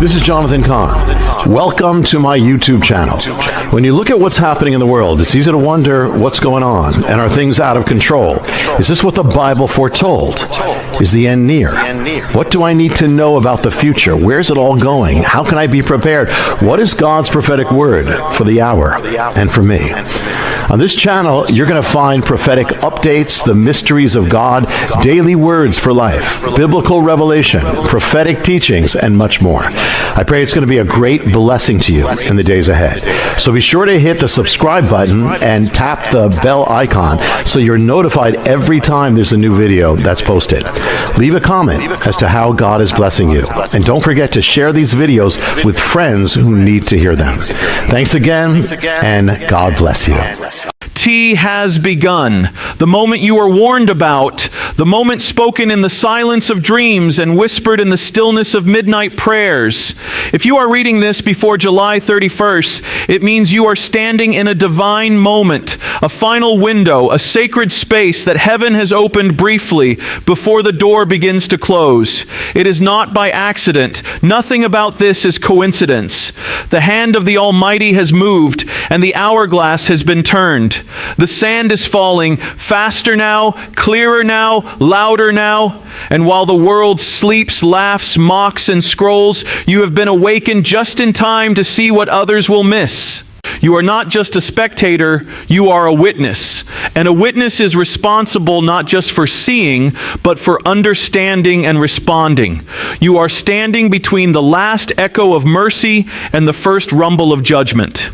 This is Jonathan Cahn. Welcome to my YouTube channel. When you look at what's happening in the world, it's easy to wonder what's going on, and are things out of control? Is this what the Bible foretold? Is the end near? What do I need to know about the future? Where's it all going? How can I be prepared? What is God's prophetic word for the hour and for me? On this channel, you're going to find prophetic updates, the mysteries of God, daily words for life, biblical revelation, prophetic teachings, and much more. I pray it's going to be a great blessing to you in the days ahead. So be sure to hit the subscribe button and tap the bell icon so you're notified every time there's a new video that's posted. Leave a comment as to how God is blessing you. And don't forget to share these videos with friends who need to hear them. Thanks again, and God bless you. T has begun. The moment you are warned about, the moment spoken in the silence of dreams and whispered in the stillness of midnight prayers. If you are reading this before July 31st, it means you are standing in a divine moment, a final window, a sacred space that heaven has opened briefly before the door begins to close. It is not by accident. Nothing about this is coincidence. The hand of the Almighty has moved, and the hourglass has been turned. The sand is falling faster now, clearer now, louder now. And while the world sleeps, laughs, mocks, and scrolls, you have been awakened just in time to see what others will miss. You are not just a spectator, you are a witness. And a witness is responsible not just for seeing, but for understanding and responding. You are standing between the last echo of mercy and the first rumble of judgment.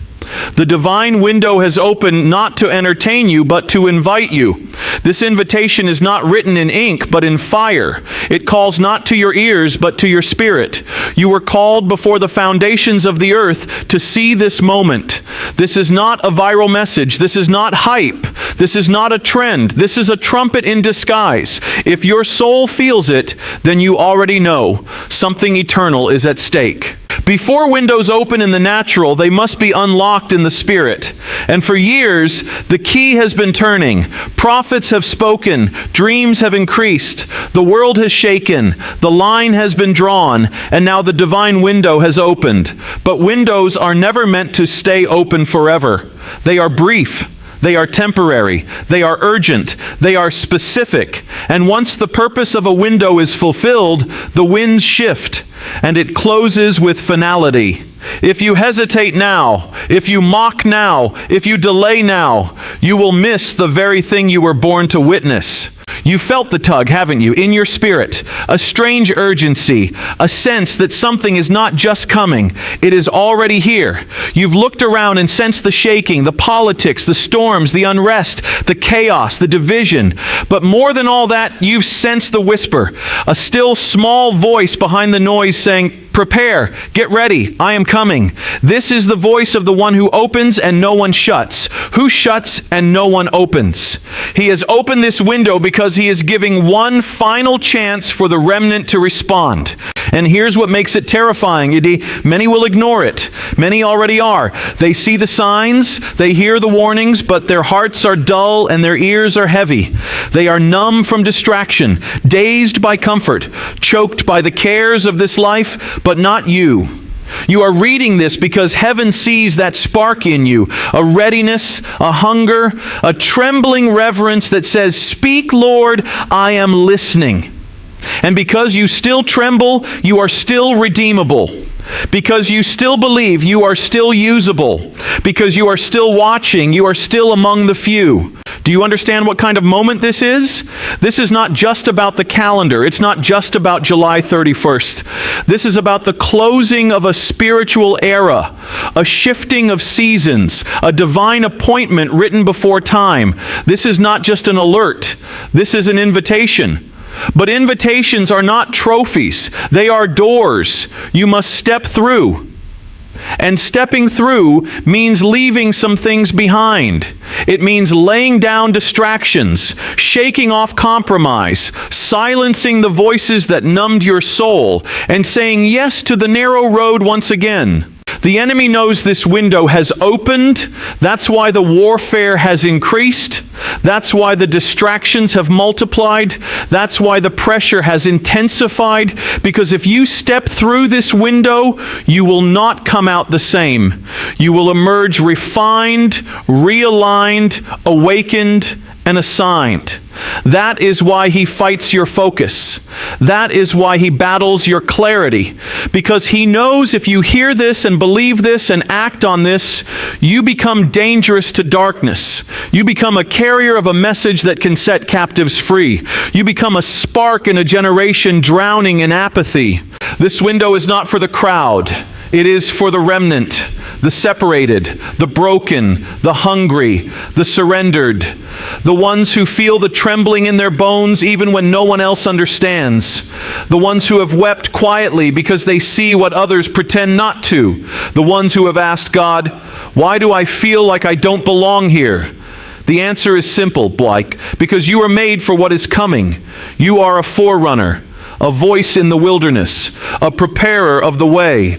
The divine window has opened not to entertain you, but to invite you. This invitation is not written in ink, but in fire. It calls not to your ears, but to your spirit. You were called before the foundations of the earth to see this moment. This is not a viral message. This is not hype. This is not a trend. This is a trumpet in disguise. If your soul feels it, then you already know something eternal is at stake. Before windows open in the natural, they must be unlocked in the spirit. And for years, the key has been turning. Prophets have spoken. Dreams have increased. The world has shaken. The line has been drawn. And now the divine window has opened. But windows are never meant to stay open forever. They are brief. They are temporary. They are urgent. They are specific. And once the purpose of a window is fulfilled, the winds shift, and it closes with finality. If you hesitate now, if you mock now, if you delay now, you will miss the very thing you were born to witness. You felt the tug, haven't you, in your spirit? A strange urgency, a sense that something is not just coming, it is already here. You've looked around and sensed the shaking, the politics, the storms, the unrest, the chaos, the division. But more than all that, you've sensed the whisper, a still small voice behind the noise saying, "Prepare, get ready, I am coming." This is the voice of the one who opens and no one shuts, who shuts and no one opens. He has opened this window because he is giving one final chance for the remnant to respond. And here's what makes it terrifying. Many will ignore it. Many already are. They see the signs, they hear the warnings, but their hearts are dull and their ears are heavy. They are numb from distraction, dazed by comfort, choked by the cares of this life, but not you. You are reading this because heaven sees that spark in you, a readiness, a hunger, a trembling reverence that says, "Speak, Lord, I am listening." And because you still tremble, you are still redeemable. Because you still believe, you are still usable. Because you are still watching, you are still among the few. Do you understand what kind of moment this is? This is not just about the calendar. It's not just about July 31st. This is about the closing of a spiritual era, a shifting of seasons, a divine appointment written before time. This is not just an alert. This is an invitation. But invitations are not trophies. They are doors you must step through. And stepping through means leaving some things behind. It means laying down distractions, shaking off compromise, silencing the voices that numbed your soul, and saying yes to the narrow road once again. The enemy knows this window has opened. That's why the warfare has increased. That's why the distractions have multiplied. That's why the pressure has intensified. Because if you step through this window, you will not come out the same. You will emerge refined, realigned, awakened, and assigned. That is why he fights your focus. That is why he battles your clarity. Because he knows if you hear this and believe this and act on this, you become dangerous to darkness. You become a carrier of a message that can set captives free. You become a spark in a generation drowning in apathy. This window is not for the crowd. It is for the remnant, the separated, the broken, the hungry, the surrendered, the ones who feel the trembling in their bones even when no one else understands, the ones who have wept quietly because they see what others pretend not to, the ones who have asked God, "Why do I feel like I don't belong here?" The answer is simple, Blake, because you are made for what is coming. You are a forerunner, a voice in the wilderness, a preparer of the way.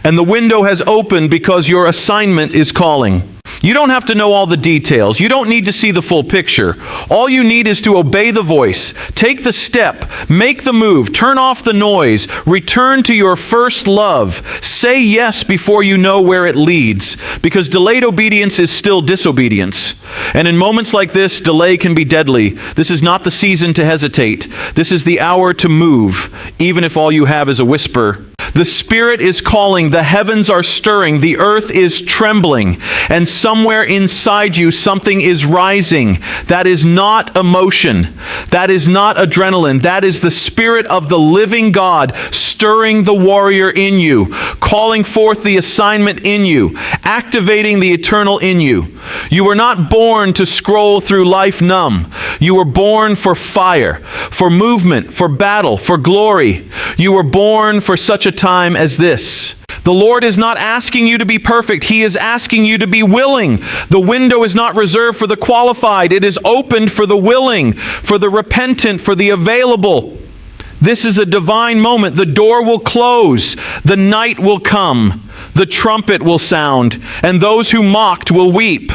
And the window has opened because your assignment is calling. You don't have to know all the details. You don't need to see the full picture. All you need is to obey the voice. Take the step. Make the move. Turn off the noise. Return to your first love. Say yes before you know where it leads. Because delayed obedience is still disobedience. And in moments like this, delay can be deadly. This is not the season to hesitate. This is the hour to move, even if all you have is a whisper. The Spirit is calling, the heavens are stirring, the earth is trembling, and somewhere inside you something is rising. That is not emotion. That is not adrenaline. That is the Spirit of the living God stirring the warrior in you, calling forth the assignment in you, activating the eternal in you. You were not born to scroll through life numb. You were born for fire, for movement, for battle, for glory. You were born for such a time as this. The Lord is not asking you to be perfect. He is asking you to be willing. The window is not reserved for the qualified. It is opened for the willing, for the repentant, for the available. This is a divine moment. The door will close. The night will come. The trumpet will sound. And those who mocked will weep.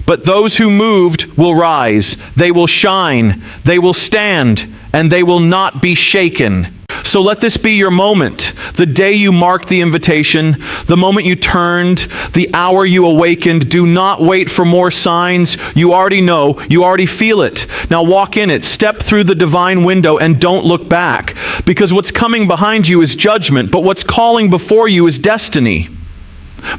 But those who moved will rise. They will shine. They will stand. And they will not be shaken. So let this be your moment. The day you marked the invitation, the moment you turned, the hour you awakened. Do not wait for more signs. You already know. You already feel it. Now walk in it. Step through the divine window and don't look back. Because what's coming behind you is judgment, but what's calling before you is destiny.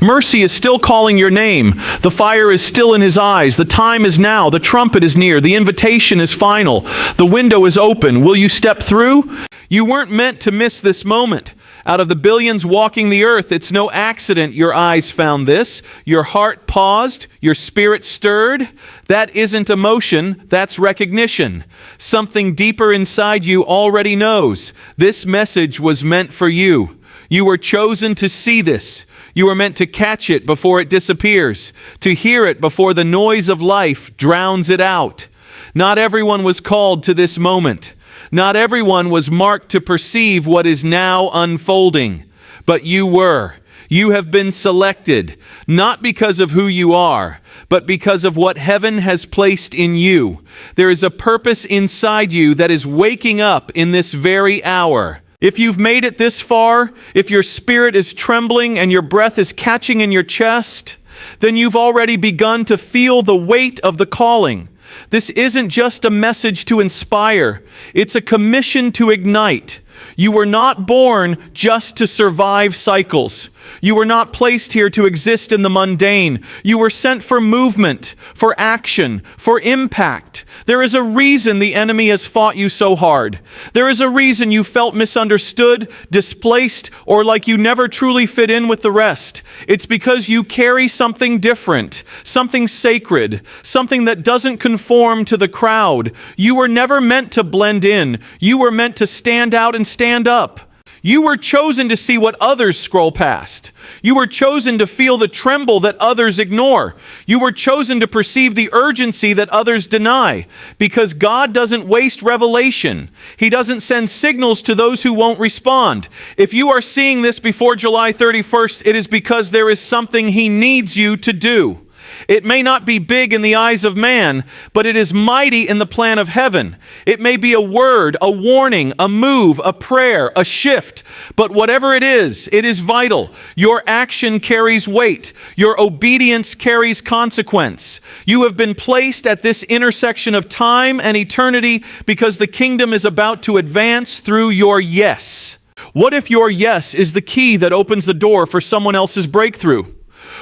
Mercy is still calling your name. The fire is still in his eyes. The time is now. The trumpet is near. The invitation is final. The window is open. Will you step through? You weren't meant to miss this moment. Out of the billions walking the earth, it's no accident your eyes found this. Your heart paused. Your spirit stirred. That isn't emotion. That's recognition. Something deeper inside you already knows. This message was meant for you. You were chosen to see this. You were meant to catch it before it disappears, to hear it before the noise of life drowns it out. Not everyone was called to this moment. Not everyone was marked to perceive what is now unfolding. But you were. You have been selected, not because of who you are, but because of what heaven has placed in you. There is a purpose inside you that is waking up in this very hour. If you've made it this far, if your spirit is trembling and your breath is catching in your chest, then you've already begun to feel the weight of the calling. This isn't just a message to inspire. It's a commission to ignite. You were not born just to survive cycles. You were not placed here to exist in the mundane. You were sent for movement, for action, for impact. There is a reason the enemy has fought you so hard. There is a reason you felt misunderstood, displaced, or like you never truly fit in with the rest. It's because you carry something different, something sacred, something that doesn't conform to the crowd. You were never meant to blend in. You were meant to stand out and stand up. You were chosen to see what others scroll past. You were chosen to feel the tremble that others ignore. You were chosen to perceive the urgency that others deny. Because God doesn't waste revelation. He doesn't send signals to those who won't respond. If you are seeing this before July 31st, it is because there is something He needs you to do. It may not be big in the eyes of man, but it is mighty in the plan of heaven. It may be a word, a warning, a move, a prayer, a shift. But whatever it is vital. Your action carries weight. Your obedience carries consequence. You have been placed at this intersection of time and eternity because the kingdom is about to advance through your yes. What if your yes is the key that opens the door for someone else's breakthrough?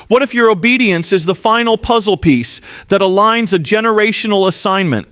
What if your obedience is the final puzzle piece that aligns a generational assignment?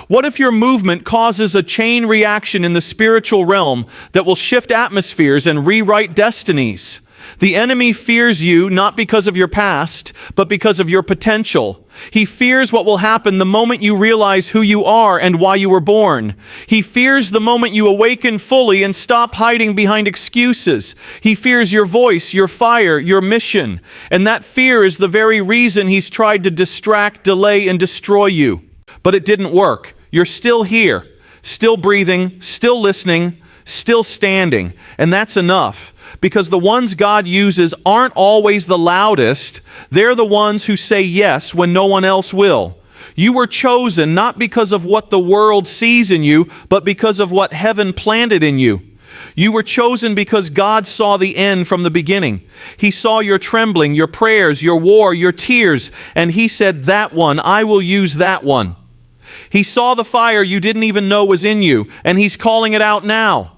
What if your movement causes a chain reaction in the spiritual realm that will shift atmospheres and rewrite destinies? The enemy fears you not because of your past, but because of your potential. He fears what will happen the moment you realize who you are and why you were born. He fears the moment you awaken fully and stop hiding behind excuses. He fears your voice, your fire, your mission. And that fear is the very reason he's tried to distract, delay, and destroy you. But it didn't work. You're still here, still breathing, still listening, still standing. And that's enough. Because the ones God uses aren't always the loudest. They're the ones who say yes when no one else will. You were chosen not because of what the world sees in you, but because of what heaven planted in you. You were chosen because God saw the end from the beginning. He saw your trembling, your prayers, your war, your tears, and He said, "That one, I will use that one." He saw the fire you didn't even know was in you, and He's calling it out now.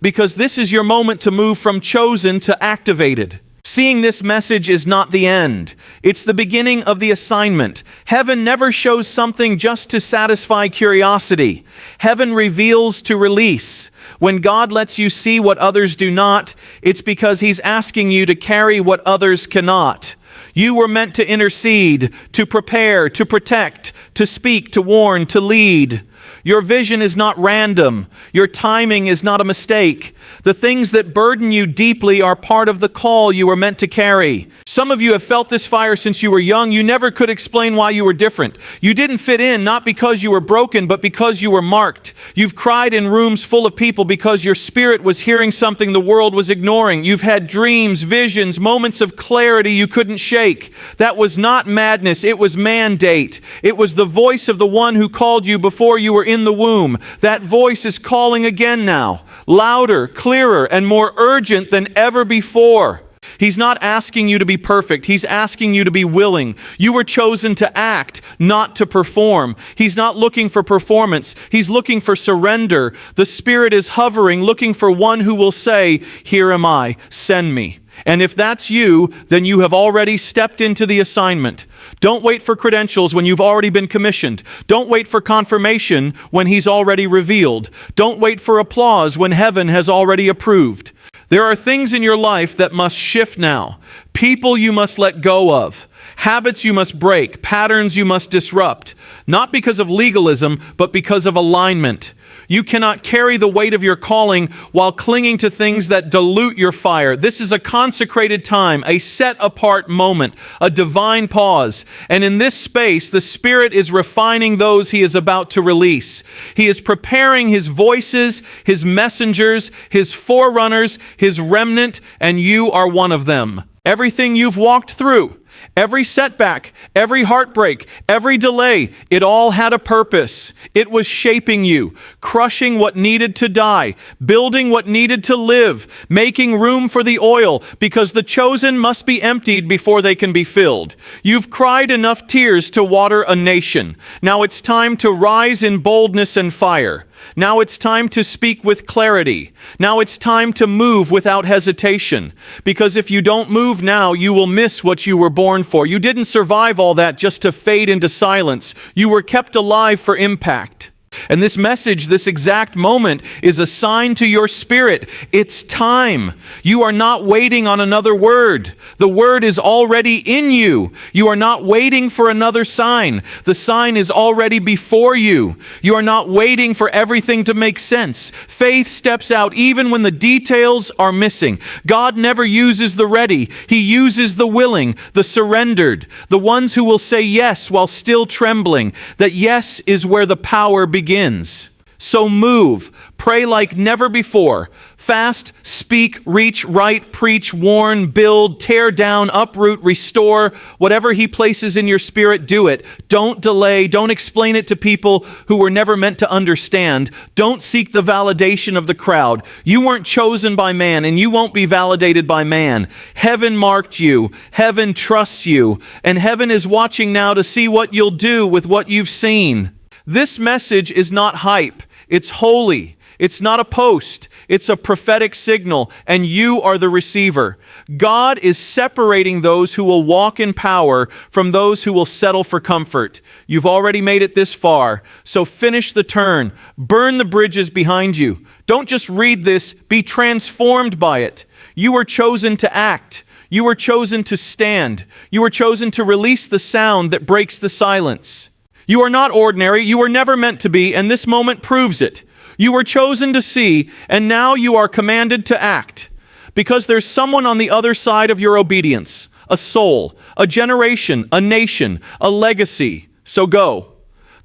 Because this is your moment to move from chosen to activated. Seeing this message is not the end. It's the beginning of the assignment. Heaven never shows something just to satisfy curiosity. Heaven reveals to release. When God lets you see what others do not, it's because He's asking you to carry what others cannot. You were meant to intercede, to prepare, to protect, to speak, to warn, to lead. Your vision is not random. Your timing is not a mistake. The things that burden you deeply are part of the call you were meant to carry. Some of you have felt this fire since you were young. You never could explain why you were different. You didn't fit in, not because you were broken, but because you were marked. You've cried in rooms full of people because your spirit was hearing something the world was ignoring. You've had dreams, visions, moments of clarity you couldn't shake. That was not madness. It was mandate. It was the voice of the one who called you before you were in the womb. That voice is calling again now, louder, clearer, and more urgent than ever before. He's not asking you to be perfect. He's asking you to be willing. You were chosen to act, not to perform. He's not looking for performance. He's looking for surrender. The Spirit is hovering, looking for one who will say, "Here am I, send me." And if that's you, then you have already stepped into the assignment. Don't wait for credentials when you've already been commissioned. Don't wait for confirmation when He's already revealed. Don't wait for applause when heaven has already approved. There are things in your life that must shift now. People you must let go of. Habits you must break. Patterns you must disrupt. Not because of legalism, but because of alignment. You cannot carry the weight of your calling while clinging to things that dilute your fire. This is a consecrated time, a set-apart moment, a divine pause. And in this space, the Spirit is refining those He is about to release. He is preparing His voices, His messengers, His forerunners, His remnant, and you are one of them. Everything you've walked through, every setback, every heartbreak, every delay, it all had a purpose. It was shaping you, crushing what needed to die, building what needed to live, making room for the oil, because the chosen must be emptied before they can be filled. You've cried enough tears to water a nation. Now it's time to rise in boldness and fire. Now it's time to speak with clarity. Now it's time to move without hesitation. Because if you don't move now, you will miss what you were born for. You didn't survive all that just to fade into silence. You were kept alive for impact. And this message, this exact moment, is a sign to your spirit. It's time. You are not waiting on another word. The word is already in you. You are not waiting for another sign. The sign is already before you. You are not waiting for everything to make sense. Faith steps out even when the details are missing. God never uses the ready. He uses the willing, the surrendered, the ones who will say yes while still trembling. That yes is where the power begins. So move, pray like never before. Fast, speak, reach, write, preach, warn, build, tear down, uproot, restore. Whatever He places in your spirit, do it. Don't delay. Don't explain it to people who were never meant to understand. Don't seek the validation of the crowd. You weren't chosen by man, and you won't be validated by man. Heaven marked you. Heaven trusts you. And heaven is watching now to see what you'll do with what you've seen. This message is not hype. It's holy. It's not a post. It's a prophetic signal, and you are the receiver. God is separating those who will walk in power from those who will settle for comfort. You've already made it this far, so finish the turn. Burn the bridges behind you. Don't just read this, be transformed by it. You were chosen to act. You were chosen to stand. You were chosen to release the sound that breaks the silence. You are not ordinary. You were never meant to be, and this moment proves it. You were chosen to see, and now you are commanded to act. Because there's someone on the other side of your obedience, a soul, a generation, a nation, a legacy. So go.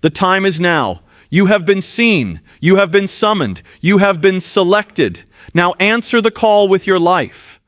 The time is now. You have been seen. You have been summoned. You have been selected. Now answer the call with your life.